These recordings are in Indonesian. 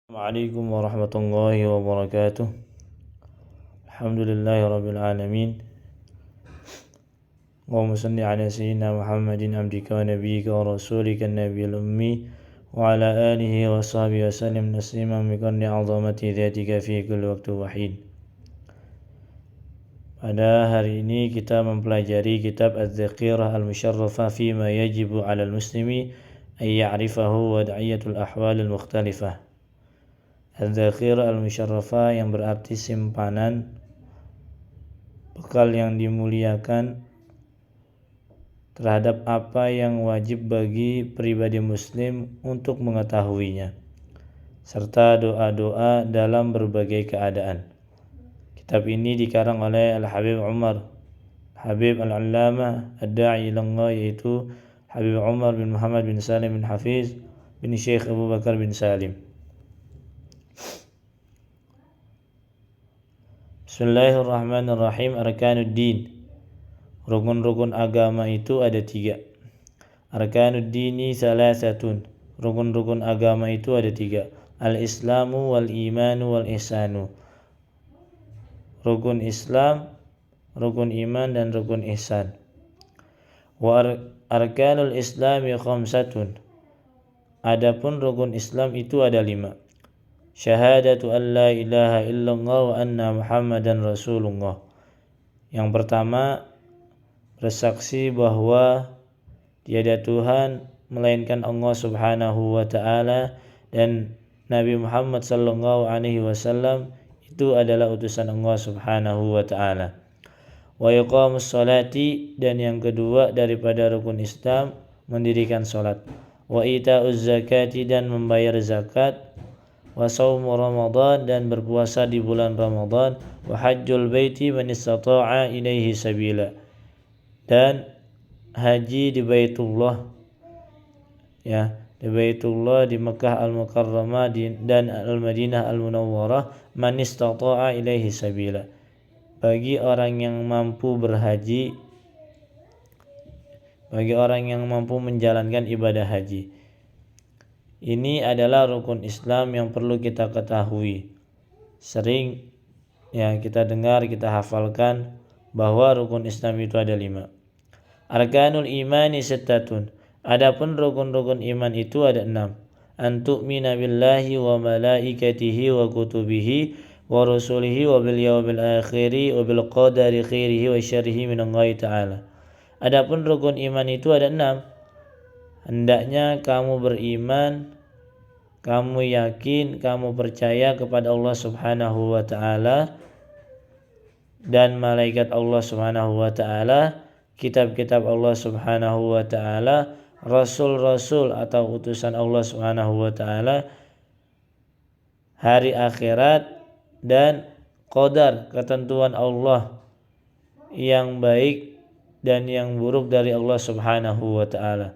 Assalamualaikum warahmatullahi wabarakatuh. Alhamdulillahi rabbil alamin. Allahumma salli ala sayyidina Muhammadin abdika wa nabiyyika wa rasulika an-nabiyil ummi wa ala alihi wa sahbihi wa sallim tasliman biqadri 'azamati dzatika fi kulli waqtin wa hin. Pada hari ini kita mempelajari kitab Az-Zakhirah Al-Musharrafah fima yajibu 'alal muslimi ay ya'rifahu wa da'iyatul ahwal al-mukhtalifah. Az-Zakhirah Al-Musharrafah yang berarti simpanan, bekal yang dimuliakan terhadap apa yang wajib bagi pribadi muslim untuk mengetahuinya, serta doa-doa dalam berbagai keadaan. Kitab ini dikarang oleh Al-Habib Umar Habib Al-Allamah Ad-Da'i ilallah, yaitu Habib Umar bin Muhammad bin Salim bin Hafiz bin Syekh Abu Bakar bin Salim. Bismillahirrahmanirrahim. Arkanuddin, rukun-rukun agama itu ada 3. Arkanuddini salasatun, rukun-rukun agama itu ada 3. Al-Islamu wal imanu wal ihsanu, rukun Islam, rukun iman dan rukun ihsan. Wa arkanul islami khamsatun, adapun rukun Islam itu ada 5. Syahadatu an la ilaha illallah wa anna Muhammadan Rasulullah. Yang pertama, bersaksi bahwa tiada Tuhan melainkan Allah Subhanahu wa taala dan Nabi Muhammad sallallahu alaihi wasallam itu adalah utusan Allah Subhanahu wa taala. Wa iqamus sholati, dan yang kedua daripada rukun Islam mendirikan salat. Wa ita'uz zakati, dan membayar zakat. Wa shaumu Ramadan, dan berpuasa di bulan Ramadan. Wa hajjul baiti man istata'a ilaihi sabila, dan haji di Baitullah, di Baitullah di Makkah Al-Mukarramah dan Al-Madinah Al-Munawwarah, man istata'a ilaihi sabila, bagi orang yang mampu berhaji, bagi orang yang mampu menjalankan ibadah haji. Ini adalah rukun Islam yang perlu kita ketahui. Sering kita dengar, kita hafalkan bahwa rukun Islam itu ada 5. Arkanul imani sittatun, adapun rukun-rukun iman itu ada 6. Antu'mina billahi wa malaikatihi wa kutubihi wa rusulihi wa bil yawmil akhiri wa bil qadari khairihi wa syarrihi minallahi ta'ala. Adapun rukun iman itu ada 6. Hendaknya kamu beriman, kamu yakin, kamu percaya kepada Allah Subhanahu wa ta'ala dan malaikat Allah Subhanahu wa ta'ala, kitab-kitab Allah Subhanahu wa ta'ala, rasul-rasul atau utusan Allah Subhanahu wa ta'ala, hari akhirat, dan qadar, ketentuan Allah yang baik dan yang buruk dari Allah Subhanahu wa ta'ala.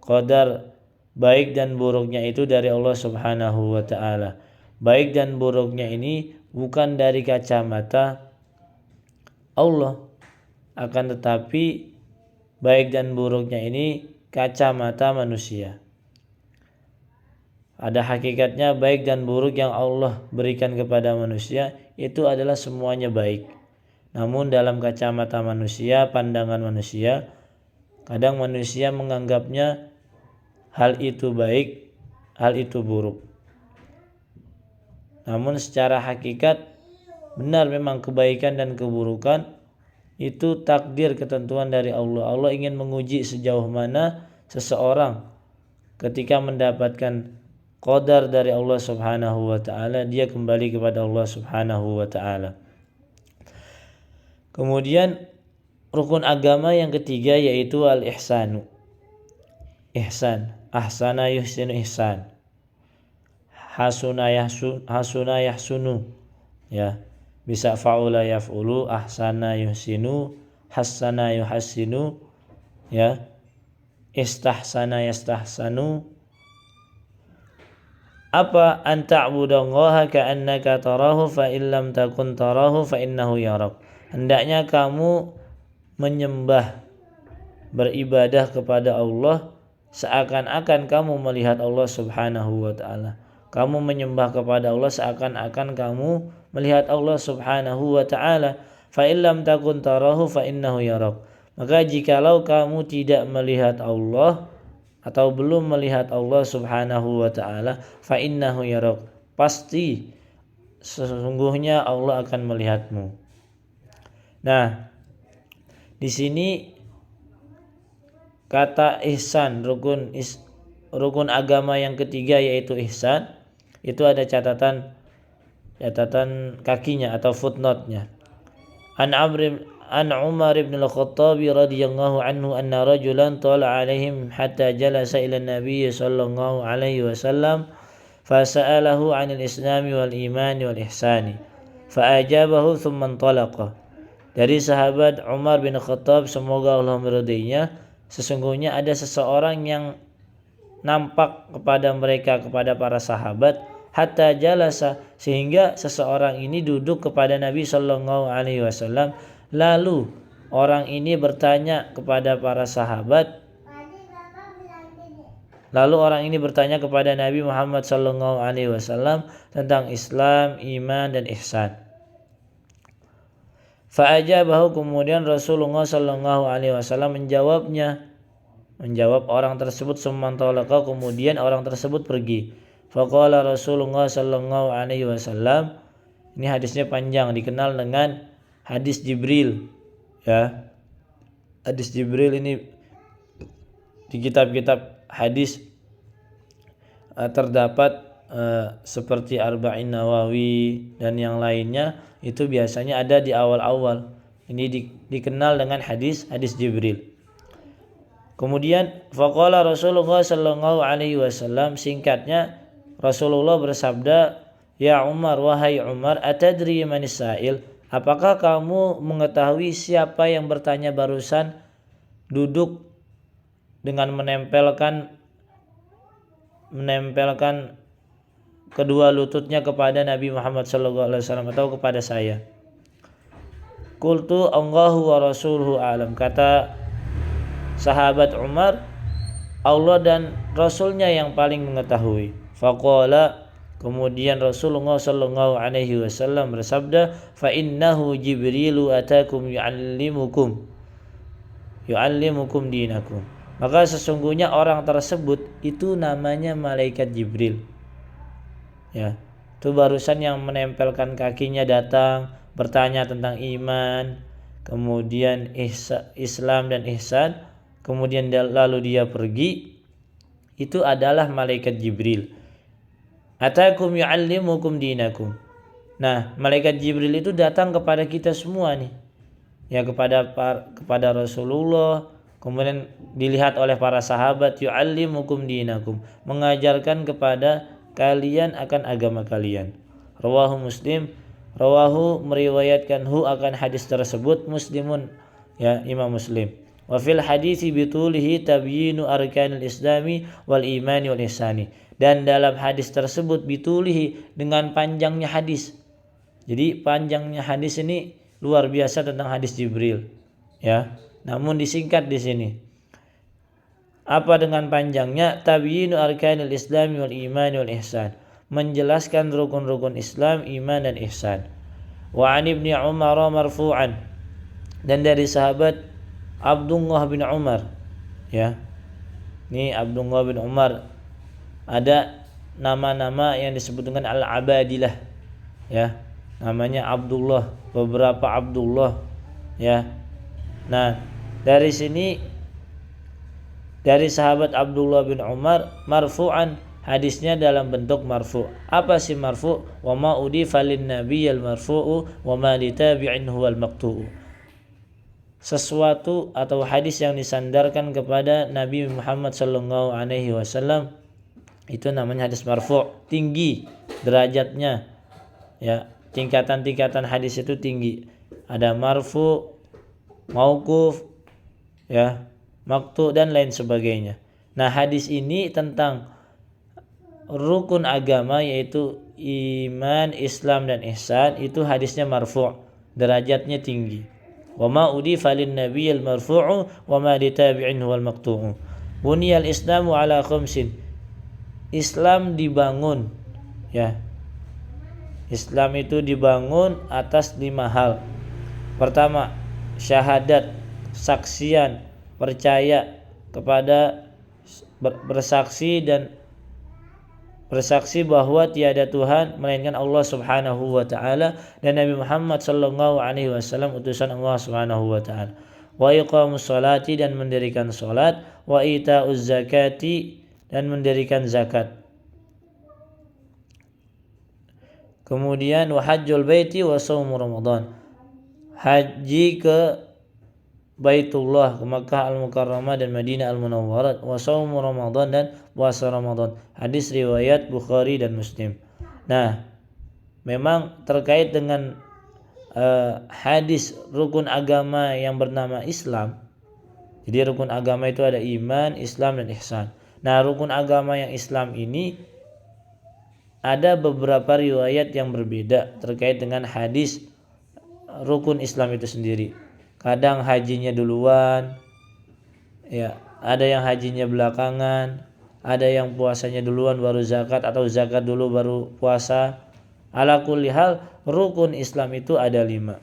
Qadar baik dan buruknya itu dari Allah Subhanahu wa ta'ala. Baik dan buruknya ini bukan dari kacamata Allah, akan tetapi baik dan buruknya ini kacamata manusia. Ada hakikatnya baik dan buruk yang Allah berikan kepada manusia itu adalah semuanya baik. Namun dalam kacamata manusia, pandangan manusia, kadang manusia menganggapnya hal itu baik, hal itu buruk. Namun secara hakikat benar memang kebaikan dan keburukan itu takdir, ketentuan dari Allah. Allah ingin menguji sejauh mana seseorang ketika mendapatkan qadar dari Allah Subhanahu wa ta'ala, dia kembali kepada Allah Subhanahu wa ta'ala. Kemudian rukun agama yang ketiga yaitu al-ihsanu. Ihsan, ahsana yuhsinu ihsan, hasuna yahsunu, bisa fa'ula yaf'ulu, ahsana yuhsinu, hassana yuhassinu, istahsana yastahsanu. Apa? An ta'budallaha ka'annaka tarahu fa illam takun tarahu fa innahu yarak. Hendaknya kamu menyembah, beribadah kepada Allah seakan-akan kamu melihat Allah Subhanahu wa ta'ala. kamu menyembah kepada Allah seakan-akan kamu melihat Allah Subhanahu wa ta'ala. Fa in lam takun tarahu fa innahu yarak. Maka jikalau kamu tidak melihat Allah atau belum melihat Allah Subhanahu wa ta'ala, fa innahu yarak, pasti sesungguhnya Allah akan melihatmu. Nah, di sini kata ihsan, rukun agama yang ketiga yaitu ihsan, itu ada catatan kakinya atau footnote-nya. An Umar bin Al-Khattab radhiyallahu anhu anna rajulan tala alaihim hatta jalasa ila Nabi sallallahu alaihi wasallam fasa'alahu 'anil islami wal imani wal ihsani fa'ajabahu thumma intalaqa. Dari sahabat Umar bin Khattab, semoga Allah meridainya, sesungguhnya ada seseorang yang nampak kepada para sahabat, hatta jalasa, sehingga seseorang ini duduk kepada Nabi sallallahu alaihi wasallam. Lalu orang ini bertanya kepada para sahabat, Nabi Muhammad sallallahu alaihi wasallam tentang Islam, iman dan ihsan. Fa'ajabahu, kemudian Rasulullah sallallahu alaihi wasallam menjawab orang tersebut, sumantolaka, kemudian orang tersebut pergi. Faqala Rasulullah sallallahu alaihi wasallam, ini hadisnya panjang, dikenal dengan hadis Jibril, ya. Hadis Jibril ini di kitab-kitab hadis terdapat seperti Arba'in Nawawi dan yang lainnya, itu biasanya ada di awal-awal. Ini dikenal dengan hadis Jibril. Kemudian faqala Rasulullah sallallahu alaihi wasallam, singkatnya Rasulullah bersabda, ya Umar, wahai Umar, atadri manis sa'il, apakah kamu mengetahui siapa yang bertanya barusan duduk dengan menempelkan kedua lututnya kepada Nabi Muhammad SAW atau kepada saya? Qultu Allahu wa rasuluhu a'lam. Kata sahabat Umar, Allah dan Rasulnya yang paling mengetahui. Faqala, kemudian Rasulullah sallallahu alaihi wasallam bersabda, fa innahu Jibrilu atakum yu'allimukum dinakum. Maka sesungguhnya orang tersebut itu namanya malaikat Jibril. Ya, itu barusan yang menempelkan kakinya datang bertanya tentang iman, kemudian Islam dan ihsan, kemudian lalu dia pergi. Itu adalah malaikat Jibril. Atakum yu'allimukum dinakum. Nah, malaikat Jibril itu datang kepada kita semua nih. Ya, kepada Rasulullah, kemudian dilihat oleh para sahabat, yu'allimukum dinakum, mengajarkan kepada kalian akan agama kalian. Rawahu Muslim, meriwayatkan akan hadis tersebut Muslimun, ya, Imam Muslim. Wa fil hadisi bitulihi tabyinu arkanil islami wal imani wal ihsani. Dan dalam hadis tersebut bitulihi, dengan panjangnya hadis. Jadi panjangnya hadis ini luar biasa tentang hadis Jibril, ya. Namun disingkat di sini. Apa dengan panjangnya? Tabyinu arkanil islami wal imani wal ihsan, menjelaskan rukun-rukun Islam, iman dan ihsan. Wa an Ibnu Umar marfu'an, dan dari sahabat Abdullah bin Umar, ya. Ini Abdullah bin Umar, ada nama-nama yang disebut dengan al-abadilah, ya. Namanya Abdullah, beberapa Abdullah, ya. Nah, dari sini dari sahabat Abdullah bin Umar marfu'an, hadisnya dalam bentuk marfu'. Apa sih marfu'? Wa ma udifa lin nabiyyil marfu'u wa ma litabi'in huwal maqtu'u. Sesuatu atau hadis yang disandarkan kepada Nabi Muhammad sallallahu alaihi wasallam, itu namanya hadis marfu', tinggi derajatnya, ya. Tingkatan-tingkatan hadis itu tinggi. Ada marfu', mauquf, ya, maqtu' dan lain sebagainya. Nah, hadis ini tentang rukun agama yaitu iman, Islam dan ihsan, itu hadisnya marfu', derajatnya tinggi. Wa ma udifa lin nabiyyil marfu'u wa ma litabi'in huwal maqtu'u. Buniyal Islamu ala khamsin. Islam dibangun Ya, Islam itu dibangun atas 5 hal. Pertama, syahadat, saksian, percaya kepada bersaksi bahwa tiada Tuhan melainkan Allah Subhanahu wa taala dan Nabi Muhammad sallallahu alaihi wasallam utusan Allah Subhanahu wa taala. Wa iqamus sholati, dan mendirikan salat, wa itauz zakati, dan mendirikan zakat. Kemudian wa hajjul baiti wa shaum Ramadan. Haji ke Baitullah, ke Makkah Al-Mukarramah dan Madinah Al-Munawwarah, wa shaum Ramadan, dan puasa Ramadan. Hadis riwayat Bukhari dan Muslim. Nah, memang terkait dengan hadis rukun agama yang bernama Islam. Jadi rukun agama itu ada iman, Islam, dan ihsan. Nah, rukun agama yang Islam ini ada beberapa riwayat yang berbeda terkait dengan hadis rukun Islam itu sendiri. Kadang hajinya duluan, ya, ada yang hajinya belakangan, ada yang puasanya duluan baru zakat, atau zakat dulu baru puasa. Ala kulli hal, rukun Islam itu ada 5.